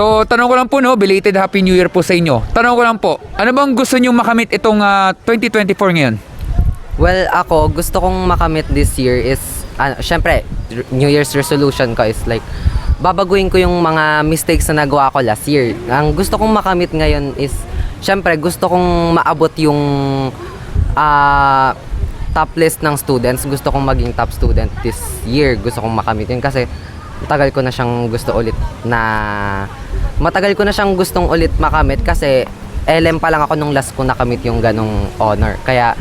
So, tanong ko lang po, no, belated Happy New Year po sa inyo. Tanong ko lang po, ano bang gusto nyo makamit itong 2024 ngayon? Well, ako, gusto kong makamit this year is, syempre, New Year's resolution ko is like, babaguhin ko yung mga mistakes na nagawa ko last year. Ang gusto kong makamit ngayon is, syempre, gusto kong maabot yung top list ng students. Gusto kong maging top student this year. Gusto kong makamit yun kasi matagal ko na siyang gustong ulit makamit kasi LM pa lang ako nung last ko nakamit yung ganong honor. Kaya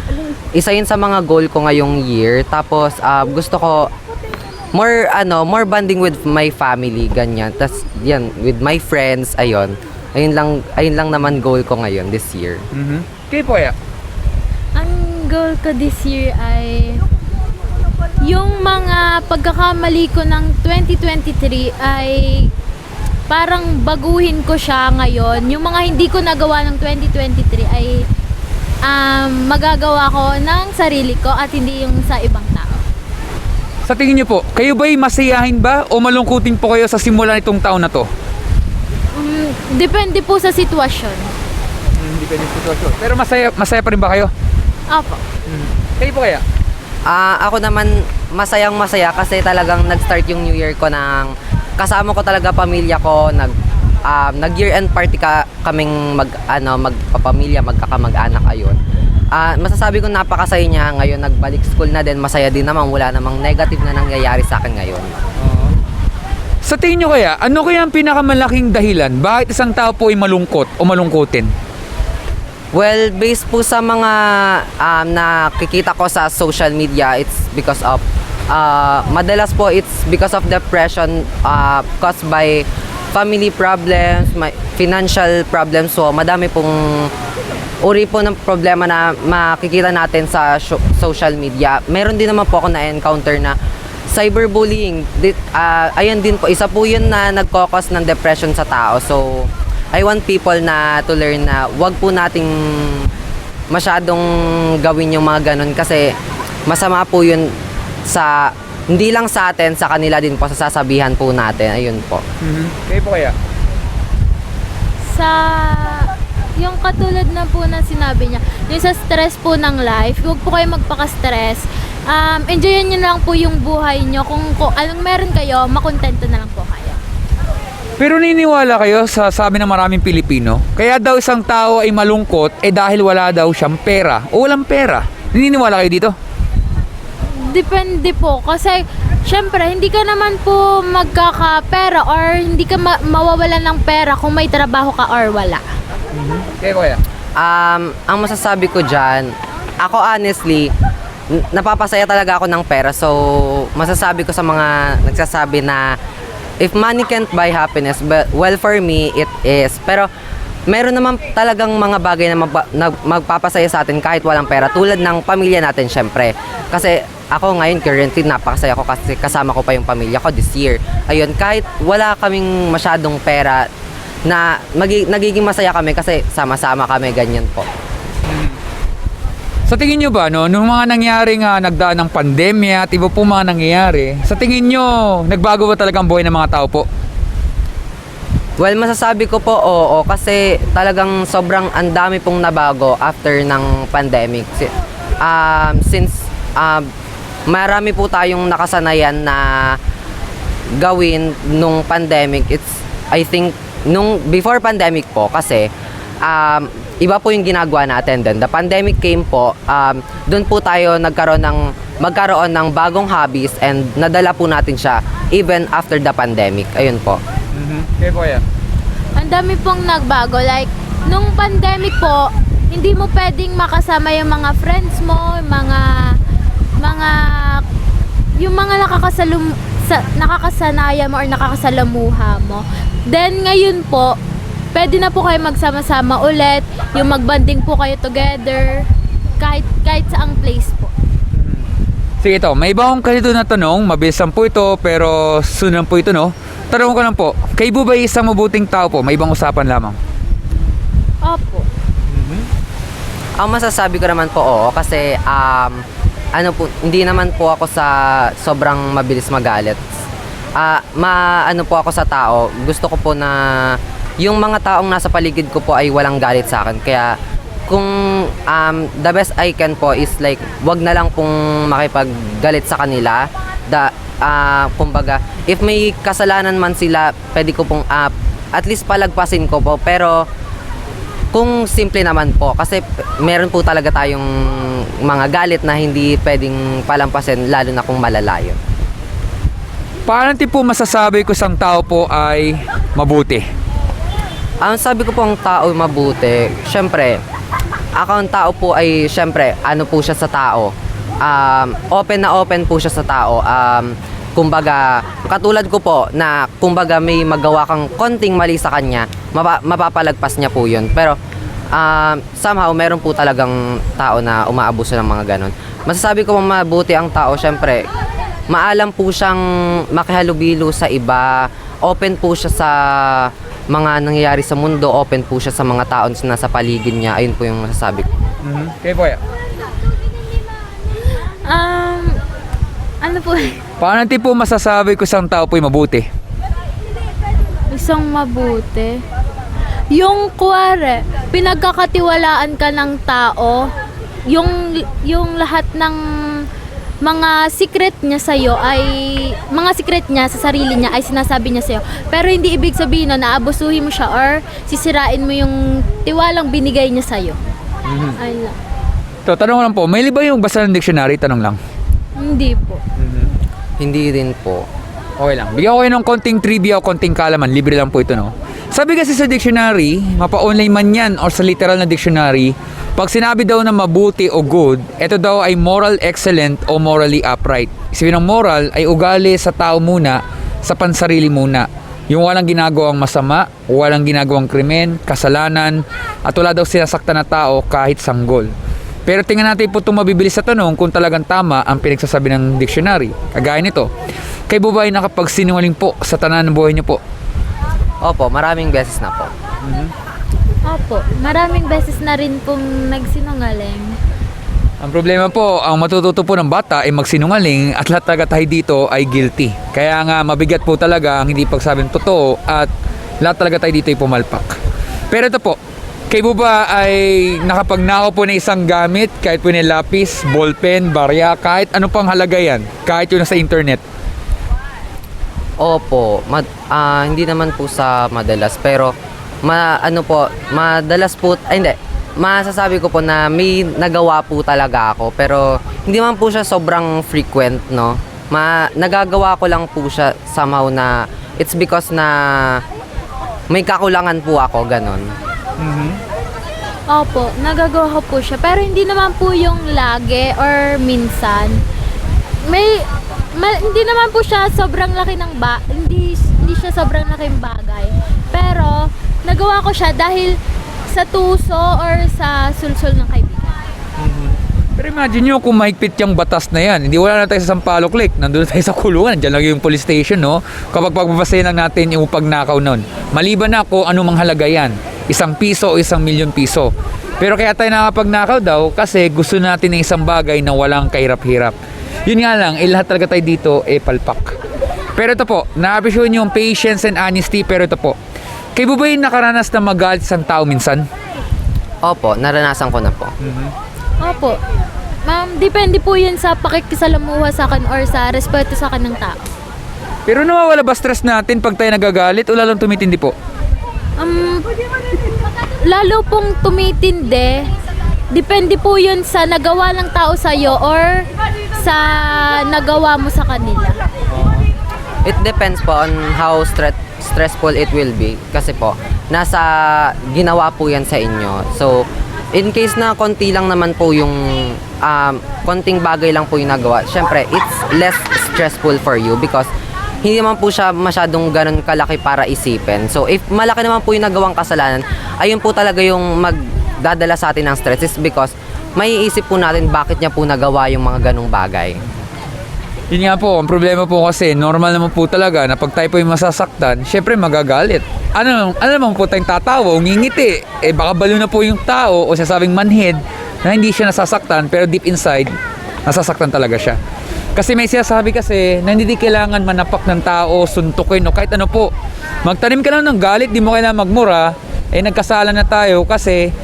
isa yun sa mga goal ko ngayong year. Tapos gusto ko more bonding with my family, ganyan. Tapos yan, with my friends, ayun lang naman goal ko ngayon this year. Kayo po kaya? Ang goal ko this year ay yung mga pagkakamali ko ng 2023 ay parang baguhin ko siya ngayon. Yung mga hindi ko nagawa ng 2023 ay magagawa ko ng sarili ko at hindi yung sa ibang tao. Sa tingin nyo po, kayo ba'y masayahin ba o malungkutin po kayo sa simula nitong taon na to? Depende po sa sitwasyon. Depende sa sitwasyon. Pero masaya pa rin ba kayo? Opo. Kayo po kaya? Ako naman masayang masaya kasi talagang nag-start yung New Year ko ng kasama ko talaga pamilya ko, nag year-end party kaming magpapamilya, magkakamag-anak ayun. Masasabi ko napakasaya niya ngayon, nagbalik school na din, masaya din naman, wala namang negative na nangyayari sa akin ngayon. Sa tingin nyo kaya, ano kaya ang pinakamalaking dahilan bakit isang tao po ay malungkot o malungkutin? Well, based po sa mga nakikita ko sa social media, it's because of madalas po it's because of depression caused by family problems, financial problems. So madami pong uri po ng problema na makikita natin sa social media. Meron din naman po ako na-encounter na cyberbullying. Ayun din po, isa po yun na nagkakos ng depression sa tao. So I want people na to learn na wag po nating masyadong gawin yung mga ganun kasi masama po yun sa hindi lang sa atin, sa kanila din po, sa sasabihan po natin. Ayun po. Kayo po kaya? Sa yung katulad na po na sinabi niya, yung sa stress po ng life, huwag po kayo magpaka-stress. Enjoyin niyo lang po yung buhay niyo. Kung anong meron kayo, makontento na lang po kayo. Pero naniniwala kayo sa sabi ng maraming Pilipino, kaya daw isang tao ay malungkot dahil wala daw siyang pera o walang pera. Naniniwala kayo dito? Depende po. Kasi, syempre, hindi ka naman po magkakapera or hindi ka mawawalan ng pera kung may trabaho ka or wala. Kaya ko kaya? Ang masasabi ko dyan, ako honestly, napapasaya talaga ako ng pera. So, masasabi ko sa mga nagsasabi na if money can't buy happiness, well, for me, it is. Pero, meron naman talagang mga bagay na magpapasaya sa atin kahit walang pera. Tulad ng pamilya natin, syempre. Kasi, ako ngayon, currently, napakasaya ko kasi kasama ko pa yung pamilya ko this year. Ayun, kahit wala kaming masyadong pera, na nagiging masaya kami kasi sama-sama kami, ganyan po. Sa tingin nyo ba, no, nung mga nangyaring nagdaan ng pandemya at iba po mga nangyayari, sa tingin nyo, nagbago ba talaga ang buhay ng mga tao po? Well, masasabi ko po oo kasi talagang sobrang andami pong nabago after ng pandemic. Since marami po tayong nakasanayan na gawin nung pandemic, I think, nung before pandemic po kasi, iba po yung ginagawa natin din. The pandemic came po, doon po tayo magkaroon ng bagong hobbies and nadala po natin siya even after the pandemic. Ayun po. Kaya po kaya? Ang dami pong nagbago. Like, nung pandemic po, hindi mo pwedeng makasama yung mga friends mo, yung mga nakakasanaya mo or nakakasalamuha mo. Then, ngayon po, pwede na po kayo magsama-sama ulit, yung magbanding po kayo together, kahit saang place po. Sige ito, may iba akong ganito na tanong, mabilis lang po ito, pero sunan po ito, no? Tanong ko lang po, kayo po ba isang mabuting tao po? May ibang usapan lamang. Opo. Ang masasabi ko naman po oo kasi hindi naman po ako sa sobrang mabilis magalit. maano po ako sa tao. Gusto ko po na yung mga taong nasa paligid ko po ay walang galit sa akin. Kaya kung the best I can po is like wag na lang pong makipaggalit sa kanila. Kumbaga, if may kasalanan man sila, pwede ko pong at least palagpasin ko po. Pero kung simple naman po, kasi meron po talaga tayong mga galit na hindi pwedeng palampasin, lalo na kung malalayo. Paano po masasabi ko isang tao po ay mabuti? Ang sabi ko po ang tao mabuti, syempre, ako ang tao po ay syempre, ano po siya sa tao. Open na open po siya sa tao. Kumbaga, katulad ko po na kumbaga may magawa kang konting mali sa kanya, mapapalagpas niya po yun. Pero somehow meron po talagang tao na umaabuso ng mga ganon. Masasabi ko mabuti ang tao, syempre, maalam po siyang makihalubilo sa iba, open po siya sa mga nangyayari sa mundo, open po siya sa mga tao na nasa paligid niya. Ayun po yung masasabi ko. Okay po. Ano po? Paano po masasabi ko isang tao po ay mabuti? Isang mabuti. Yung kuwari, pinagkakatiwalaan ka ng tao, yung lahat ng mga secret niya sa'yo ay, mga secret niya sa sarili niya ay sinasabi niya sa'yo. Pero hindi ibig sabihin na naabusuhin mo siya or sisirain mo yung tiwalang binigay niya sa'yo. Ayun lang. Tanong lang po, may ba yung basa ng dictionary? Tanong lang. Hindi po. Hindi rin po. Okay lang. Bigyan ko kayo ng konting trivia o konting kalaman. Libre lang po ito, no? Sabi kasi sa dictionary, mapa-online man yan or sa literal na dictionary, pag sinabi daw na mabuti o good, ito daw ay moral excellent o morally upright. Sabi ng moral ay ugali sa tao muna, sa pansarili muna. Yung walang ginagawang masama, walang ginagawang krimen, kasalanan, at wala daw sinasaktan na tao kahit sanggol. Pero tingnan natin po itong mabibilis sa tanong kung talagang tama ang pinagsasabi ng dictionary. Kagaya nito, kayo po ba ay nakapagsinungaling po sa tanan ng buhay niyo po? Opo, maraming beses na po. Opo, maraming beses na rin pong nagsinungaling. Ang problema po, ang matututo po ng bata ay magsinungaling at lahat talaga tayo dito ay guilty. Kaya nga mabigat po talaga ang hindi pagsabing totoo at lahat talaga tayo dito ay pumalpak. Pero ito po, kayo po ba ay nakapagnakaw po na isang gamit, kahit po na lapis, ballpen, barya, kahit ano pang halaga yan, kahit yun nasa internet? Opo, hindi naman po sa madalas, pero madalas po, hindi, masasabi ko po na may nagawa po talaga ako, pero hindi man po siya sobrang frequent, no? Nagagawa ko lang po siya somehow na it's because na may kakulangan po ako, ganon. Opo, nagagawa ko po siya. Pero hindi naman po yung lagi or minsan. Hindi naman po siya sobrang laki ng hindi siya sobrang laking bagay. Pero nagawa ko siya dahil sa tuso or sa sulsol ng kaibigan. Pero imagine nyo kung mahigpit yung batas na yan. Hindi wala na tayo sa Sampaloc Lake. Nandun na tayo sa kulungan. Diyan lang yung police station, no? Kapag pagpapasayin lang natin yung pagnakaw nun. Maliban na kung anong manghalaga yan. 1 piso o 1,000,000 piso. Pero kaya tayo nakapagnakaw daw kasi gusto natin ng isang bagay na walang kahirap-hirap. Yun nga lang, lahat talaga tayo dito palpak. Pero ito po, na-appreciate nyo yung patience and honesty. Pero ito po, kayo ba yung nakaranas na magalit sa tao minsan? Opo, naranasan ko na po. Opo. Ma'am, depende po yun sa pakikisalamuha sa akin or sa respeto sa akin ng tao. Pero nawawala ba stress natin pag tayo nagagalit o lalong tumitindi po? Lalo pong tumitindi, depende po yun sa nagawa ng tao sa'yo or sa nagawa mo sa kanila. It depends po on how stressful it will be. Kasi po, nasa ginawa po yan sa inyo. So, in case na konti lang naman po yung konting bagay lang po yung nagawa, syempre, it's less stressful for you because hindi naman po siya masyadong ganun kalaki para isipin. So, if malaki naman po yung nagawang kasalanan, ayun po talaga yung magdadala sa atin ng stress is because may isip po natin bakit niya po nagawa yung mga ganung bagay. Yun nga po, ang problema po kasi, normal naman po talaga na pag tayo po yung masasaktan, syempre magagalit. Ano naman po tayong tatawa, umingiti. Baka balo na po yung tao o sasabing manhid na hindi siya nasasaktan pero deep inside, nasasaktan talaga siya. Kasi may sinasabi kasi na hindi kailangan manapak ng tao, suntukin o kahit ano po. Magtanim ka lang ng galit, di mo kailangan magmura, nagkasala na tayo kasi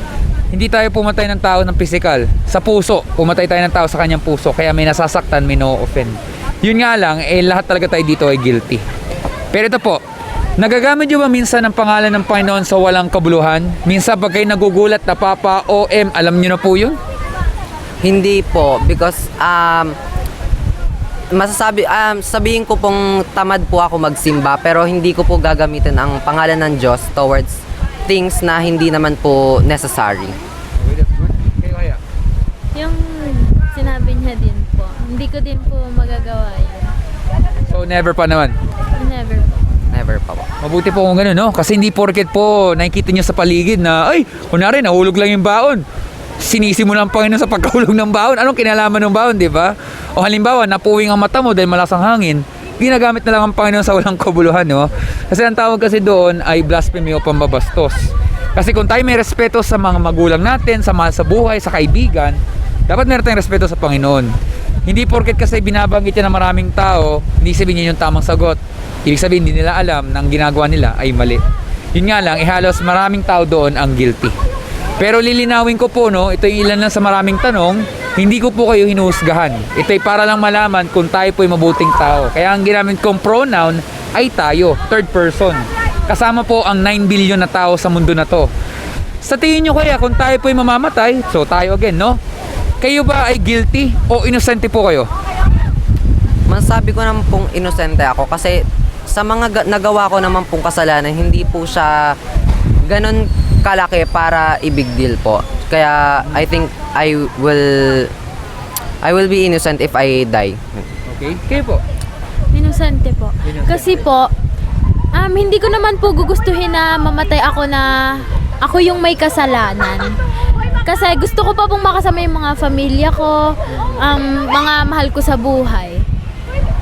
hindi tayo pumatay ng tao ng physical. Sa puso, pumatay tayo ng tao sa kanyang puso. Kaya may nasasaktan, may no-offend. Yun nga lang, lahat talaga tayo dito ay guilty. Pero ito po, nagagamit nyo ba minsan ang pangalan ng Panginoon sa walang kabuluhan? Minsan pag kayo nagugulat na Papa, OM, alam nyo na po yun? Hindi po because sabihin ko pong tamad po ako magsimba pero hindi ko po gagamitin ang pangalan ng Diyos towards things na hindi naman po necessary. Okay, that's good. Kayo kaya? Yung sinabi niya din po, hindi ko din po magagawa yun. So never pa naman. Never po. Never pa po. Mabuti po kung gano'n, no? Kasi hindi porket po nakikita nyo sa paligid na, ay, kunwari, nahulog lang yung baon. Sinisi mo lang ang Panginoon sa pagkahulog ng baon. Anong kinalaman ng baon, di ba? O halimbawa, napuwing ang mata mo dahil malasang hangin, ginagamit na lang ang Panginoon sa walang kabuluhan, no? Kasi ang tawag kasi doon ay blasphemy o pambabastos. Kasi kung tayo may respeto sa mga magulang natin, sa mahal sa buhay, sa kaibigan, dapat meron tayong respeto sa Panginoon. Hindi porket kasi binabanggit yan ng maraming tao, hindi sabihin yun yung tamang sagot. Ibig sabihin, hindi nila alam na ang ginagawa nila ay mali. Yun nga lang, halos maraming tao doon ang guilty. Pero lilinawin ko po, no, ito yung ilan lang sa maraming tanong, hindi ko po kayo hinuhusgahan. Ito ay para lang malaman kung tayo po ay mabuting tao. Kaya ang ginamit kong pronoun ay tayo, third person. Kasama po ang 9 billion na tao sa mundo na to. Sa tingin nyo kaya, kung tayo po ay mamamatay, so tayo again, no? Kayo ba ay guilty o inosente po kayo? Masabi ko naman pong inosente ako kasi sa mga nagawa ko naman pong kasalanan, hindi po siya ganun kalaki para i-big deal po. Kaya I think I will be innocent if I die. Okay? Kayo po? Inosente po. Kasi po, hindi ko naman po gugustuhin na mamatay ako na ako yung may kasalanan. Kasi gusto ko pa pong makasama yung mga pamilya ko, mga mahal ko sa buhay.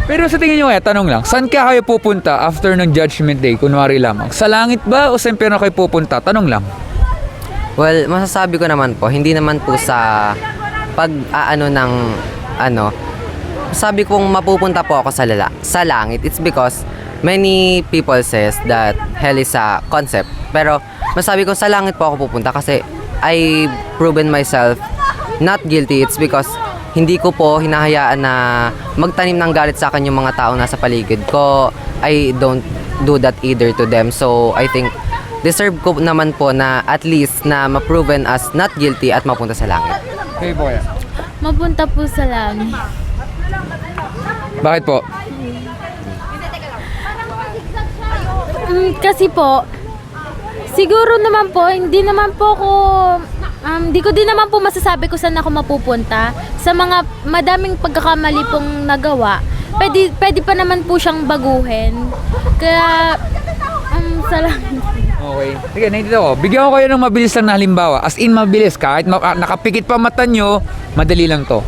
Pero sa tingin nyo kaya, tanong lang, saan kaya kayo pupunta after ng judgment day? Kunwari lamang, sa langit ba o sa impyerno kayo pupunta? Tanong lang. Well, masasabi ko naman po, hindi naman po sa sabi kong mapupunta po ako sa langit. It's because many people says that hell is a concept. Pero masabi ko sa langit po ako pupunta kasi I proven myself not guilty. It's because hindi ko po hinahayaan na magtanim ng galit sa akin yung mga tao nasa paligid ko. I don't do that either to them. So I think deserve ko naman po na at least na ma-proven as not guilty at mapunta sa langit. Kayo po kaya? Mapunta po sa langit. Bakit po? Kasi po, siguro naman po, hindi naman po ako, di ko din naman po masasabi kung saan ako mapupunta. Sa mga madaming pagkakamali pong nagawa, pwede pa naman po siyang baguhin. Kaya, sa langit. Okay. Sige, nandito ako. Bigyan ko kayo ng mabilis lang na halimbawa. As in mabilis. Kahit nakapikit pa mata nyo, madali lang to.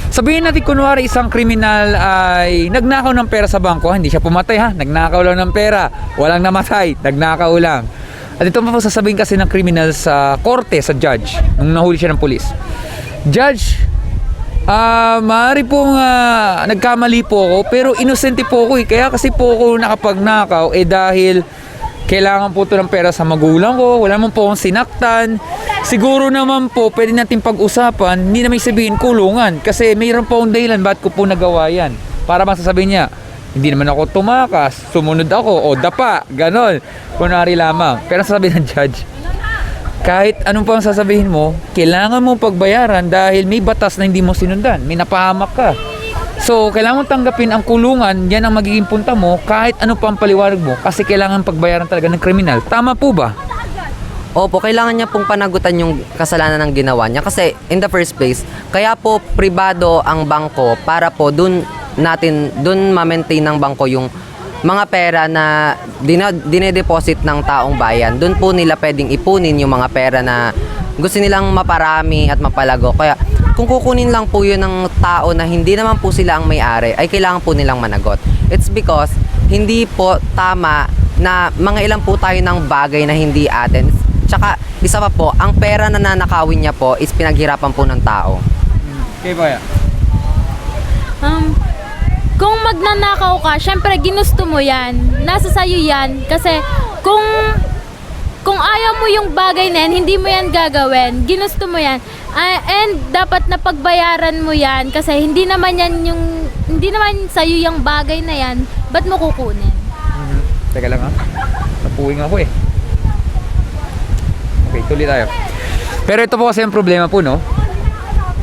Sabihin natin kunwari isang kriminal ay nagnakaw ng pera sa bangko. Hindi siya pumatay ha. Nagnakaw lang ng pera. Walang namatay. Nagnakaw lang. At ito pa sasabihin kasi ng kriminal sa korte, sa judge. Nung nahuli siya ng pulis. Judge, maaari pong nagkamali po ako. Pero inosente po ako eh. Kaya kasi po ako nakapagnakaw dahil kailangan po ito ng pera sa magulang ko. Wala naman po akong sinaktan. Siguro naman po, pwede natin pag-usapan. Hindi naman sabihin kulungan. Kasi mayroon po akong dahilan ba't ko po nagawa yan. Para bang sasabihin niya, hindi naman ako tumakas, sumunod ako, o dapa, ganon. Kunwari lamang. Pero sasabihin ng judge, kahit anong pang sasabihin mo, kailangan mo pagbayaran dahil may batas na hindi mo sinundan. May napahamak ka. So, kailangan mo tanggapin ang kulungan, yan ang magiging punta mo, kahit ano pa ang paliwanag mo, kasi kailangan pagbayaran talaga ng kriminal. Tama po ba? Opo, kailangan niya pong panagutan yung kasalanan ng ginawa niya. Kasi in the first place, kaya po pribado ang bangko para po dun ma-maintain ng bangko yung mga pera na dinedeposit ng taong bayan. Dun po nila pwedeng ipunin yung mga pera na gusto nilang maparami at mapalago. Kaya kung kukunin lang po yun ng tao na hindi naman po sila ang may-ari, ay kailangan po nilang managot. It's because hindi po tama na mga ilan po tayo ng bagay na hindi atin. Tsaka isa pa po, ang pera na nanakawin niya po is pinaghirapan po ng tao. Okay ba yan? kung magnanakaw ka, syempre ginusto mo yan. Nasa sayo yan. Kasi kung ayaw mo yung bagay na yan, hindi mo yan gagawin. Ginusto mo yan. And dapat na pagbayaran mo yan kasi hindi naman sa'yo yung bagay na yan. Ba't mo kukunin? Teka lang ha. Napuwing ako eh. Okay, tuloy tayo. Pero ito po kasi ang problema po, no?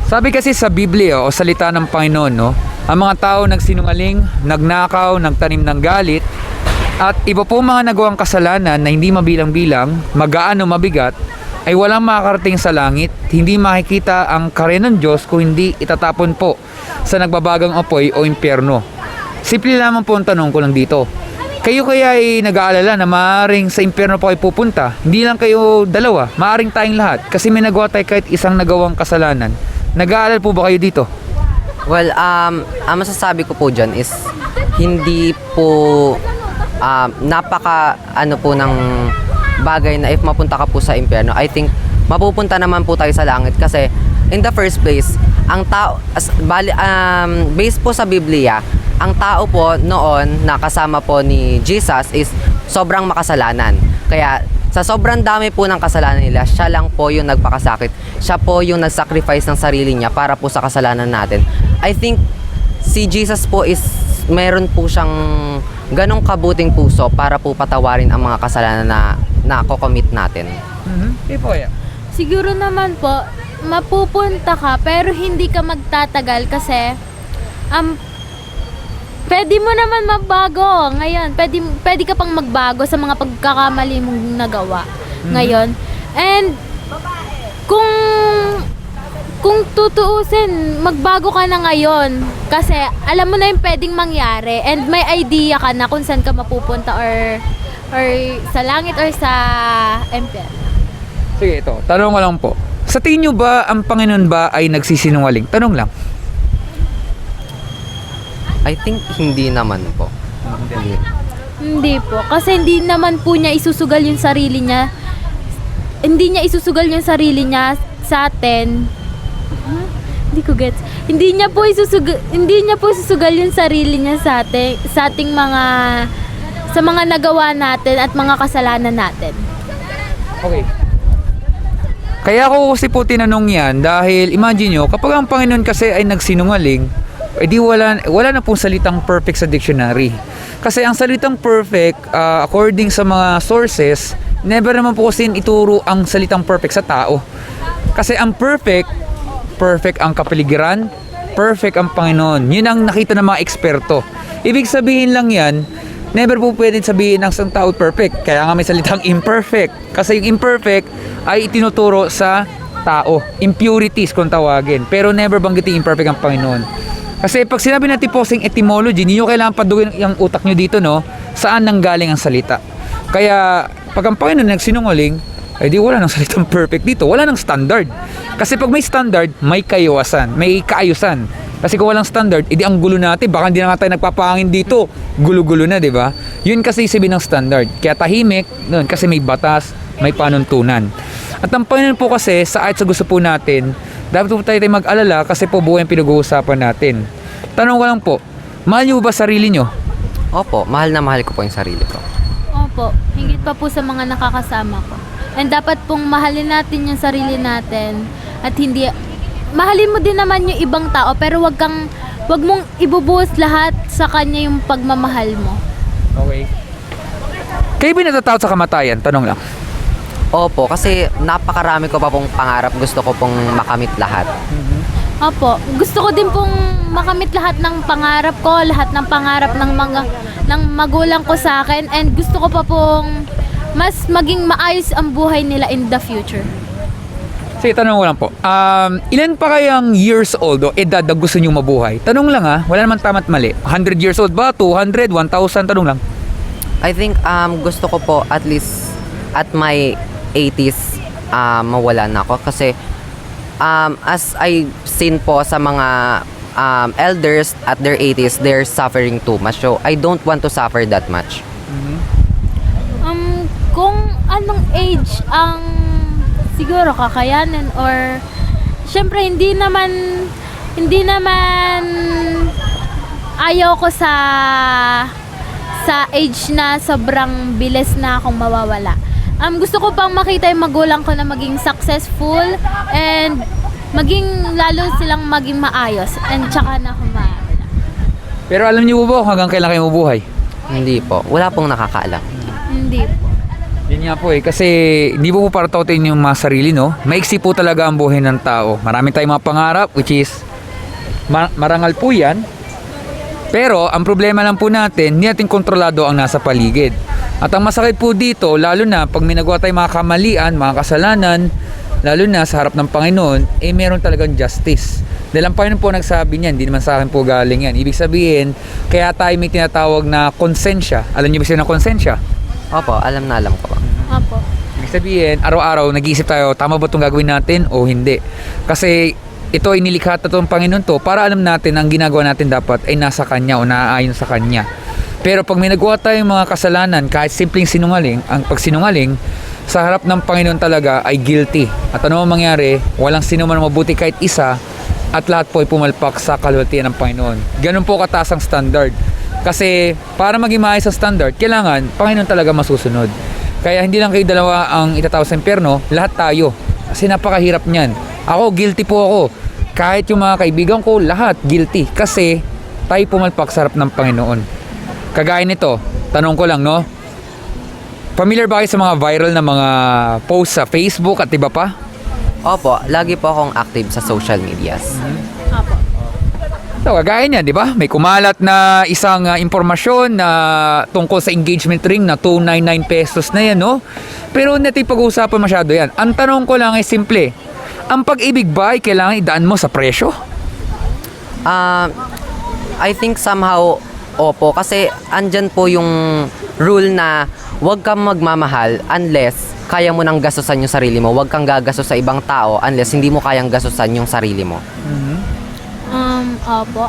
Sabi kasi sa Biblia o salita ng Panginoon, no? Ang mga tao nagsinungaling, nagnakaw, nagtanim ng galit, at iba po mga nagawang kasalanan na hindi mabilang-bilang, magaan o mabigat, ay walang makakarating sa langit, hindi makikita ang karya ng Diyos kung hindi itatapon po sa nagbabagang apoy o impyerno. Simple lamang po ang tanong ko lang dito. Kayo kaya ay nag-aalala na maaaring sa impyerno po kayo pupunta? Hindi lang kayo dalawa, maaaring tayong lahat. Kasi may nagawa tayo kahit isang nagawang kasalanan. Nag-aalala po ba kayo dito? Well, ang masasabi ko po dyan is hindi po napaka po ng bagay na if mapunta ka po sa impyerno. I think mapupunta naman po tayo sa langit kasi in the first place, ang tao, based po sa Biblia, ang tao po noon na kasama po ni Jesus is sobrang makasalanan. Kaya sa sobrang dami po ng kasalanan nila, siya lang po yung nagpakasakit. Siya po yung nag-sacrifice ng sarili niya para po sa kasalanan natin. I think si Jesus po is meron po siyang ganong kabuting puso para po patawarin ang mga kasalanan na nakocommit natin. Hindi po kaya. Siguro naman po, mapupunta ka pero hindi ka magtatagal kasi pwede mo naman magbago ngayon. Pwede ka pang magbago sa mga pagkakamali mong nagawa ngayon. And kung tutuusin, magbago ka na ngayon kasi alam mo na yung pwedeng mangyari and may idea ka na kung saan ka mapupunta or sa langit or sa impyerno. Sige, ito. Tanong ko lang po. Sa tingin nyo ba, ang Panginoon ba ay nagsisinungaling? Tanong lang. I think hindi naman po. Hindi po. Kasi hindi naman po niya isusugal yung sarili niya. Hindi niya isusugal yung sarili niya sa atin. Hindi ko gets. Hindi niya po isusugal yung sarili niya sa ating sa mga nagawa natin at mga kasalanan natin. Okay. Kaya ako kasi po tinanong yan dahil imagine nyo, kapag ang Panginoon kasi ay nagsinungaling, edi wala na pong salitang perfect sa dictionary. Kasi ang salitang perfect, according sa mga sources, never naman po kasi ituro ang salitang perfect sa tao. Kasi ang perfect ang kapaligiran, perfect ang Panginoon. Yun ang nakita ng mga eksperto. Ibig sabihin lang yan, never po pwede sabihin ng isang tao perfect. Kaya nga may salitang imperfect. Kasi yung imperfect ay itinuturo sa tao. Impurities kung tawagin. Pero never banggitin imperfect ang Panginoon. Kasi pag sinabi natin po sa etymology, hindi nyo kailangan padugin yung utak nyo dito, no? Saan nanggaling ang salita. Kaya pag ang Panginoon nagsinungaling, ay di wala nang salitang perfect dito. Wala nang standard. Kasi pag may standard, may kaayusan. Kasi kung walang standard, edi ang gulo natin. Baka hindi na nga tayo nagpapahangin dito. Gulo-gulo na, di ba? Yun kasi sabihin ng standard. Kaya tahimik, nun, kasi may batas, may panuntunan. At ang Panginoon po kasi, sa gusto po natin, dapat po tayo mag-alala kasi po buhay ang pinag-uusapan natin. Tanong ko lang po, mahal niyo ba sarili niyo? Opo, mahal na mahal ko po yung sarili ko. Opo, higit pa po sa mga nakakasama ko. And dapat pong mahalin natin yung sarili natin at hindi mahalin mo din naman yung ibang tao pero wag mong ibubuhos lahat sa kanya yung pagmamahal mo. Okay. Kayo ba natatakot sa kamatayan? Tanong lang. Opo, kasi napakarami ko pa pong pangarap. Gusto ko pong makamit lahat. Opo, gusto ko din pong makamit lahat ng pangarap ko, lahat ng pangarap ng magulang ko sa akin and gusto ko pa pong mas maging maayos ang buhay nila in the future. Sige, tanong ko lang po. Ilan pa kayang years old o edad na gusto nyo mabuhay? Tanong lang wala naman tama't mali. 100 years old ba? 200? 1,000? Tanong lang. I think gusto ko po at least at my 80s mawala na ako kasi as I've seen po sa mga elders at their 80s, they're suffering too much. So I don't want to suffer that much. Kung anong age ang siguro kakayanin or syempre hindi naman ayaw ko sa age na sobrang bilis na akong mawawala. Gusto ko pang makita yung magulang ko na maging successful and lalo silang maging maayos and tsaka na ako mawawala. Pero alam niyo po ba kung hanggang kailan kayo mabuhay? Hindi po. Wala pong nakakaalam. Hindi po. Yun nga po kasi hindi po para tautin yung mga sarili, no? Maiksi po talaga ang buhay ng tao. Marami tayong mga pangarap, which is marangal po yan. Pero ang problema lang po natin, hindi natin kontrolado ang nasa paligid. At ang masakit po dito, lalo na pag may nagawa tayong mga kamalian, mga kasalanan, lalo na sa harap ng Panginoon, meron talagang justice. Dahil ang Panginoon po nagsabi niyan, hindi naman sa akin po galing yan. Ibig sabihin, kaya tayo may tinatawag na konsensya. Alam niyo ba siya na konsensya? Opo, alam ko. Opo. Ibig sabihin, araw-araw nag-iisip tayo, tama ba itong gagawin natin o hindi? Kasi ito ay nilikha na itong Panginoon to para alam natin ang ginagawa natin dapat ay nasa Kanya o naaayon sa Kanya. Pero pag may nagawa tayong mga kasalanan, kahit simpleng sinungaling, ang pagsinungaling, sa harap ng Panginoon talaga ay guilty. At ano ang mangyari, walang sino man mabuti kahit isa, at lahat po ay pumalpak sa kaluwalhatian ng Panginoon. Ganun po kataas ang standard. Kasi para maging maayos sa standard, kailangan Panginoon talaga masusunod. Kaya hindi lang kayo dalawa ang itatawag sa impyerno, lahat tayo. Kasi napakahirap niyan. Ako, guilty po ako. Kahit yung mga kaibigan ko, lahat guilty. Kasi tayo pumalpak sa harap ng Panginoon. Kagaya nito, tanong ko lang, no? Familiar ba kayo sa mga viral na mga post sa Facebook at iba pa? Opo, lagi po akong active sa social medias. Opo. So, kagaya niya, di ba? May kumalat na isang impormasyon na tungkol sa engagement ring na 299 pesos na yan, no? Pero hindi pag-uusapan masyado yan. Ang tanong ko lang ay simple. Ang pag-ibig ba ay kailangan idaan mo sa presyo? I think somehow, opo. Kasi andyan po yung rule na huwag kang magmamahal unless kaya mo nang gastusan yung sarili mo. Huwag kang gagastos sa ibang tao unless hindi mo kayang gastusan yung sarili mo. Opo.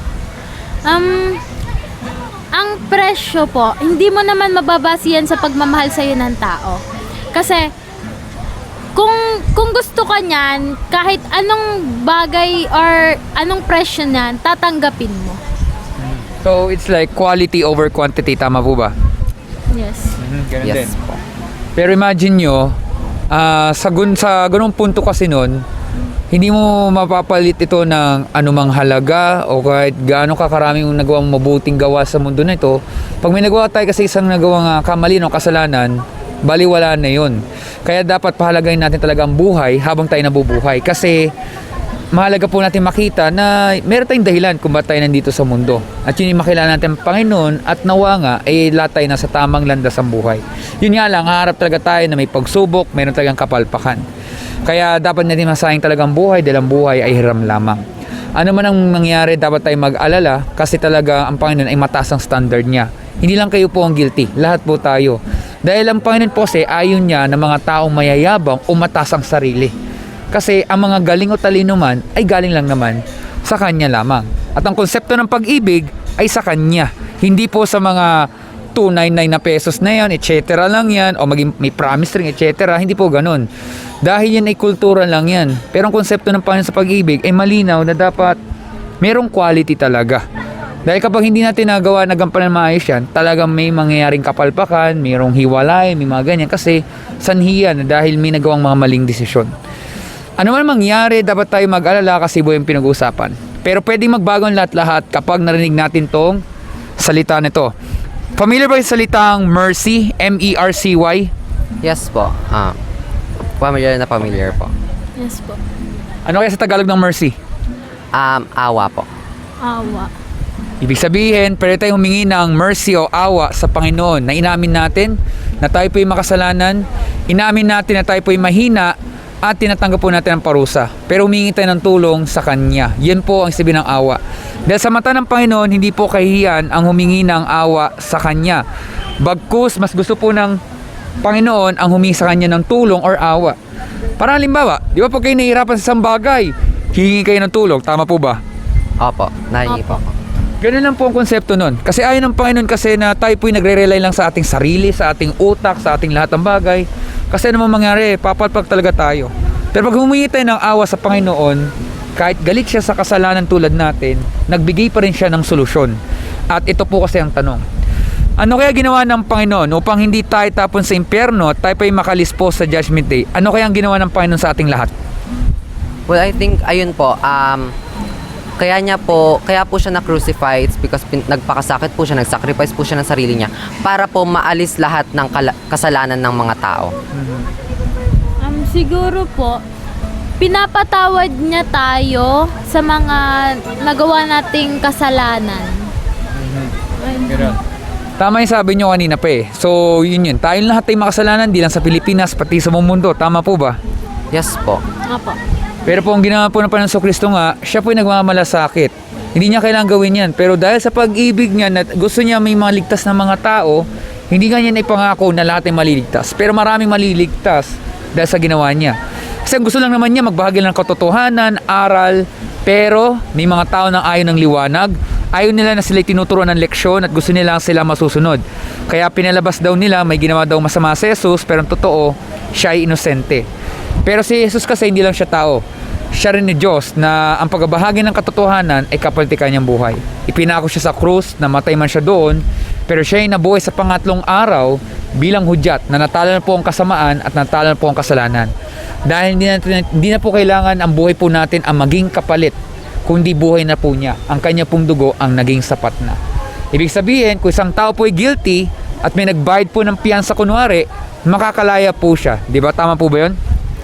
Ang presyo po, hindi mo naman mababase yan sa pagmamahal sa'yo ng tao. Kasi, kung gusto ka niyan, kahit anong bagay or anong presyo niyan, tatanggapin mo. So, it's like quality over quantity. Tama po ba? Yes. Ganun din. Yes po. Pero imagine nyo, sa ganung punto kasi nun, hindi mo mapapalit ito ng anumang halaga o kahit gaano kakaraming nagawang mabuting gawa sa mundo na ito. Pag may nagawa tayo kasi isang nagawang kamali o kasalanan, baliwala na yun. Kaya dapat pahalagayin natin talaga ang buhay habang tayo nabubuhay. Kasi mahalaga po natin makita na meron tayong dahilan kung ba't tayo nandito sa mundo. At yun yung makilala natin ang Panginoon at nawa nga ay lahat tayo nasa tamang landas ang buhay. Yun nga lang, haharap talaga tayo na may pagsubok, meron talagang kapalpakan. Kaya dapat natin masayang talagang buhay dahil ang buhay ay hiram lamang. Ano man ang nangyari, dapat tayo mag-alala kasi talaga ang Panginoon ay mataas ang standard niya. Hindi lang kayo po ang guilty, lahat po tayo. Dahil ang Panginoon po ayon niya ng mga taong mayayabang o mataas ang sarili. Kasi ang mga galing o talino man ay galing lang naman sa Kanya lamang. At ang konsepto ng pag-ibig ay sa Kanya. Hindi po sa mga 299 na pesos na yan, etc. lang yan, o maging may promise ring, etc. Hindi po ganun. Dahil yan ay kultura lang yan. Pero ang konsepto ng Panginoon sa pag-ibig ay malinaw na dapat merong quality talaga. Dahil kapag hindi natin nagawa na gampanan maayos yan, talagang may mangyayaring kapalpakan, mayroong hiwalay, may mga ganyan. Kasi sanhiyan dahil may nagawang mga maling desisyon. Ano man mangyari, dapat tayo mag-alala kasi buhay yung pinag-uusapan. Pero pwedeng magbago ang lahat-lahat kapag narinig natin tong salita nito. Familiar ba yung salitang mercy? M-E-R-C-Y? Yes po. Familiar po. Yes po. Ano kaya sa Tagalog ng mercy? Awa po. Awa. Ibig sabihin, pwede tayong humingi ng mercy o awa sa Panginoon na inamin natin na tayo po'y makasalanan, inamin natin na tayo po'y mahina at tinatanggap po natin ang parusa. Pero humingi tayo ng tulong sa Kanya. Yan po ang sabi ng awa. Dahil sa mata ng Panginoon, hindi po kahihiyan ang humingi ng awa sa Kanya. Bagkus, mas gusto po ng Panginoon ang humingi sa Kanya ng tulong or awa. Para halimbawa, di ba pag kayo nahihirapan sa isang bagay, hihingi kayo ng tulong, tama po ba? Opo, nahingi po ako. Ganun lang po ang konsepto nun. Kasi ayon ng Panginoon kasi na tayo po'y nagre-rely lang sa ating sarili, sa ating utak, sa ating lahat ng bagay. Kasi ano mangyari, papalpag talaga tayo. Pero pag humingi tayo ng awa sa Panginoon, kahit galit siya sa kasalanan tulad natin, nagbigay pa rin siya ng solusyon. At ito po kasi ang tanong. Ano kaya ginawa ng Panginoon upang hindi tayo tapon sa impyerno at tayo pa'y makalispos sa Judgment Day? Ano kaya ang ginawa ng Panginoon sa ating lahat? Well, I think, ayun po, kaya po siya na-crucify, it's because nagpakasakit po siya, nag-sacrifice po siya ng sarili niya para po maalis lahat ng kasalanan ng mga tao. Siguro po, pinapatawad niya tayo sa mga nagawa nating kasalanan. Tama yung sabi nyo kanina pa eh. So, yun. Tayong lahat ay makasalanan, di lang sa Pilipinas, pati sa buong mundo. Tama po ba? Yes po. Opo. Pero po ang ginawa po ng Panginoon Kristo nga, siya po yung nagmamalasakit. Hindi niya kailangan gawin yan. Pero dahil sa pag-ibig niya na gusto niya may maligtas na mga tao, hindi nga niya naipangako na lahat ay maliligtas. Pero maraming maliligtas dahil sa ginawa niya. Kasi ang gusto lang naman niya magbahagi ng katotohanan, aral, pero may mga tao na ayaw ng liwanag. Ayaw nila na sila tinuturuan ng leksyon at gusto nila sila masusunod. Kaya pinalabas daw nila, may ginawa daw masama si Jesus, pero ang totoo, siya ay inosente. Pero si Jesus kasi hindi lang siya tao. Siya rin ni Diyos na ang pagbabahagi ng katotohanan ay kapaltikan niyang buhay. Ipinako siya sa krus, namatay man siya doon, pero siya ay nabuhay sa pangatlong araw bilang hudyat na natalo na po ang kasamaan at natalo na po ang kasalanan. Dahil hindi na po kailangan ang buhay po natin ang maging kapalit, kundi buhay na po niya. Ang kanya pong dugo ang naging sapat na. Ibig sabihin, kung isang tao po ay guilty at may nagbayad po ng piyansa kunwari, makakalaya po siya. Di ba? Tama po ba yun?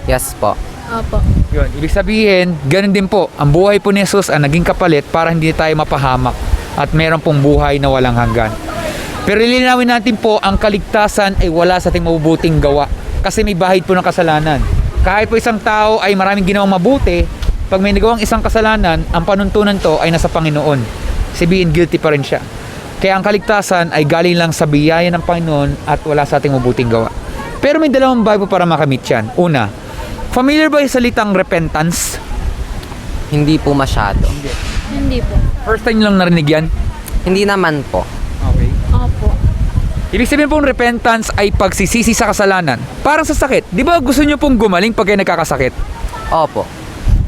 Yes po. Opo. Yun. Ibig sabihin, ganun din po. Ang buhay po ni Jesus ang naging kapalit para hindi tayo mapahamak at meron pong buhay na walang hanggan. Pero lilinawin natin po, ang kaligtasan ay wala sa ating mabubuting gawa. Kasi may bahid po ng kasalanan. Kahit po isang tao ay maraming ginawang mabuti, pag may nagawang isang kasalanan, ang panuntunan to ay nasa Panginoon. Sabihin, guilty pa rin siya. Kaya ang kaligtasan ay galing lang sa biyaya ng Panginoon at wala sa ating mabuting gawa. Pero may dalawang Bible para makamit yan. Una, familiar ba yung salitang repentance? Hindi po masyado. Hindi po. First time nyo lang narinig yan? Hindi naman po. Okay. Opo. Ibig sabihin pong repentance ay pagsisisi sa kasalanan. Parang sa sakit. Di ba gusto nyo pong gumaling pag kayo nagkakasakit? Opo.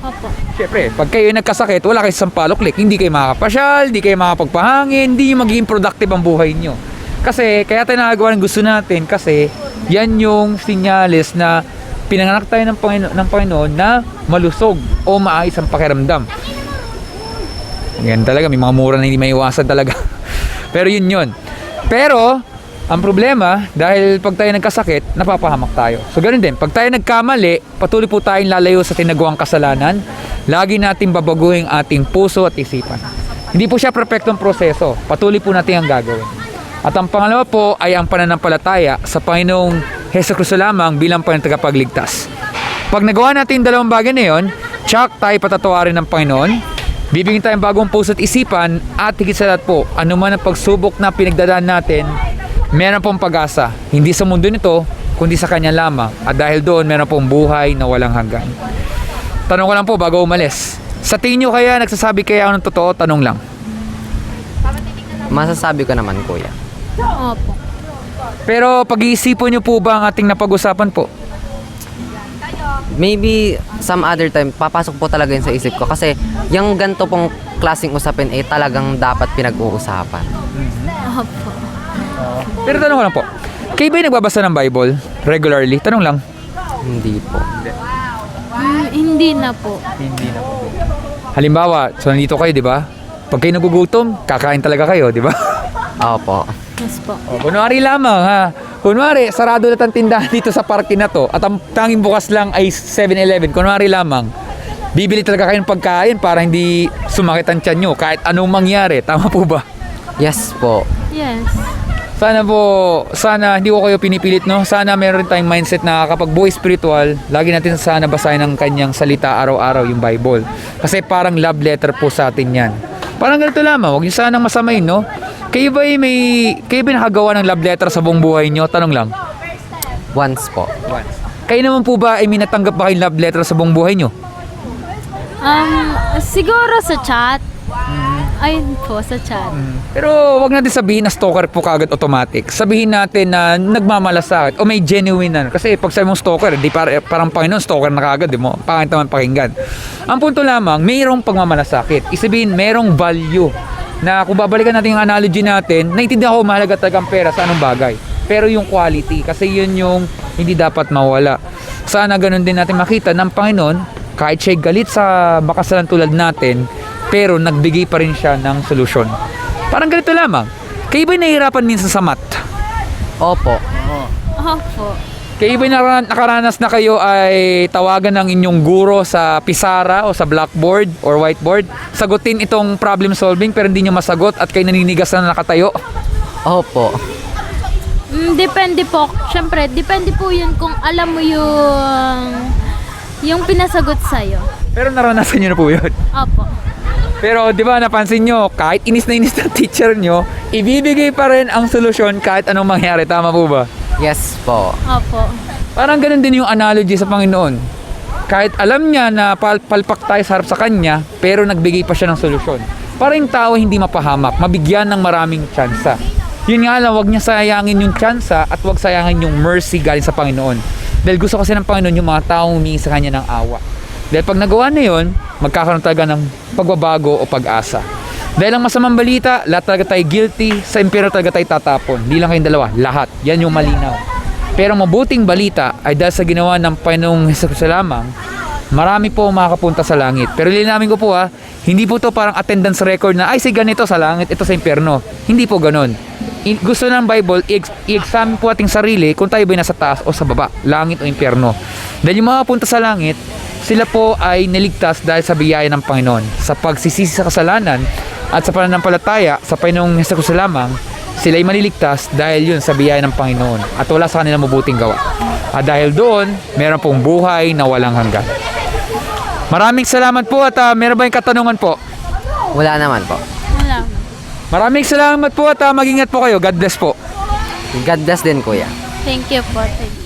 Opo. Siyempre, pag kayo nagkasakit, wala kayo sa paloklik. Hindi kayo makakapasyal, hindi kayo makapagpahangin, hindi magiging productive ang buhay nyo. Kasi, kaya tayo nagagawa ng gusto natin kasi yan yung sinyales na pinanganak tayo ng Panginoon na malusog o maayos ang pakiramdam. Yan talaga, may mga mura na hindi maiwasan talaga. Pero yun. Pero, ang problema, dahil pag tayo nagkasakit, napapahamak tayo. So, ganun din. Pag tayo nagkamali, patuloy po tayong lalayo sa tinagawang kasalanan. Lagi natin babaguhin ating puso at isipan. Hindi po siya perfectong proseso. Patuloy po natin ang gagawin. At ang pangalawa po ay ang pananampalataya sa Panginoong Hesukristo lamang bilang Panginoong tagapagligtas. Pag nagawa natin yung dalawang bagay na yun, tsak tayo patatawarin ng Panginoon. Bibigyan tayong bagong puso at isipan at higit sa lahat po, anuman ang pagsubok na pinagdadaan natin, meron pong pag-asa, hindi sa mundo nito, kundi sa Kanya lamang. At dahil doon, meron pong buhay na walang hanggan. Tanong ko lang po bago umalis. Sa tingin nyo kaya, nagsasabi kaya ako ng totoo? Tanong lang. Masasabi ko naman, kuya. Opo. Pero pag-iisipan nyo po ba ang ating napag-usapan po? Maybe some other time, papasok po talaga yun sa isip ko. Kasi yung ganito pong klaseng usapin, talagang dapat pinag-uusapan. Opo. Pero tanong ko lang po, kayo ba yung nagbabasa ng Bible regularly? Tanong lang. Hindi po. Hindi na po. Hindi na po. Halimbawa, so nandito kayo, di ba? Pag kayo nagugutom, kakain talaga kayo, di ba? Opo. Yes po. O, kunwari lamang ha. Kunwari, sarado na ang tindahan dito sa parking na to at ang tanging bukas lang ay 7-Eleven. Kunwari lamang, bibili talaga kayo ng pagkain para hindi sumakit ang tiyan nyo kahit anong mangyari. Tama po ba? Yes po. Yes. Sana hindi ko kayo pinipilit, no? Sana meron rin tayong mindset na kapag buhay spiritual, lagi natin sana basahin ang kanyang salita araw-araw, yung Bible. Kasi parang love letter po sa atin yan. Parang ganito lamang, huwag niyo sanang masamain, no? Kayo ba nakagawa ng love letter sa buong buhay niyo? Tanong lang. Once po. Kayo naman po ba ay may natanggap ba kayong love letter sa buong buhay niyo? Siguro sa chat. Ayun po, sa chat. Pero wag natin sabihin na stalker po kagad automatic. Sabihin natin na nagmamalasakit o may genuine na. Kasi pag sabi mong stalker, di parang Panginoon, stalker na kagad, di mo? Pangit naman pakinggan. Ang punto lamang, mayroong pagmamalasakit. Isabihin, mayroong value na kung babalikan natin yung analogy natin, naiintindihan ko mahalaga talaga ang pera sa anong bagay. Pero yung quality, kasi yun yung hindi dapat mawala. Sana ganun din natin makita ng Panginoon, kahit siya'y galit sa makasalan tulad natin, pero nagbigay pa rin siya ng solusyon. Parang ganito lamang. Kayo ba'y nahihirapan minsan sa math? Opo. Opo. Kayo ba'y nakaranas na kayo ay tawagan ng inyong guro sa pisara o sa blackboard or whiteboard? Sagutin itong problem solving pero hindi nyo masagot at kayo naninigas na nakatayo? Opo. Depende po. Siyempre, depende po yun kung alam mo yung pinasagot sa'yo. Pero naranasan nyo na po yun. Opo. Pero di ba napansin nyo, kahit inis na inis ng teacher nyo, ibibigay pa rin ang solusyon kahit anong mangyari. Tama po ba? Yes po. Opo. Parang ganun din yung analogy sa Panginoon. Kahit alam niya na palpak tayo sa harap sa Kanya, pero nagbigay pa siya ng solusyon. Para yung tao hindi mapahamak, mabigyan ng maraming tsansa. Yun nga lang, wag niya sayangin yung tsansa at wag sayangin yung mercy galing sa Panginoon. Dahil gusto kasi ng Panginoon yung mga taong humingi sa Kanya ng awa. Dahil pag nagawa na yun, magkakaroon talaga ng pagbabago o pag-asa. Dahil ang masamang balita, lahat talaga tayo guilty, sa impyerno talaga tayo tatapon. Hindi lang kayong dalawa, lahat. Yan yung malinaw. Pero mabuting balita ay dahil sa ginawa ng Panginoong Hesus lamang, marami po makakapunta sa langit. Pero linawin ko po hindi po to parang attendance record na ay si ganito sa langit, ito sa impyerno. Hindi po ganon. Gusto ng Bible, i-examine po ating sarili kung tayo ba nasa taas o sa baba, langit o impyerno. Dahil yung mga punta sa langit, sila po ay niligtas dahil sa biyaya ng Panginoon. Sa pagsisisi sa kasalanan at sa pananampalataya sa Panginoong Hesus lamang, sila ay maliligtas dahil yun sa biyaya ng Panginoon at wala sa kanilang mabuting gawa. At dahil doon, meron pong buhay na walang hanggan. Maraming salamat po at meron ba yung katanungan po? Wala naman po. Wala. Maraming salamat po at mag-ingat po kayo. God bless po. God bless din, kuya. Thank you po. Thank you.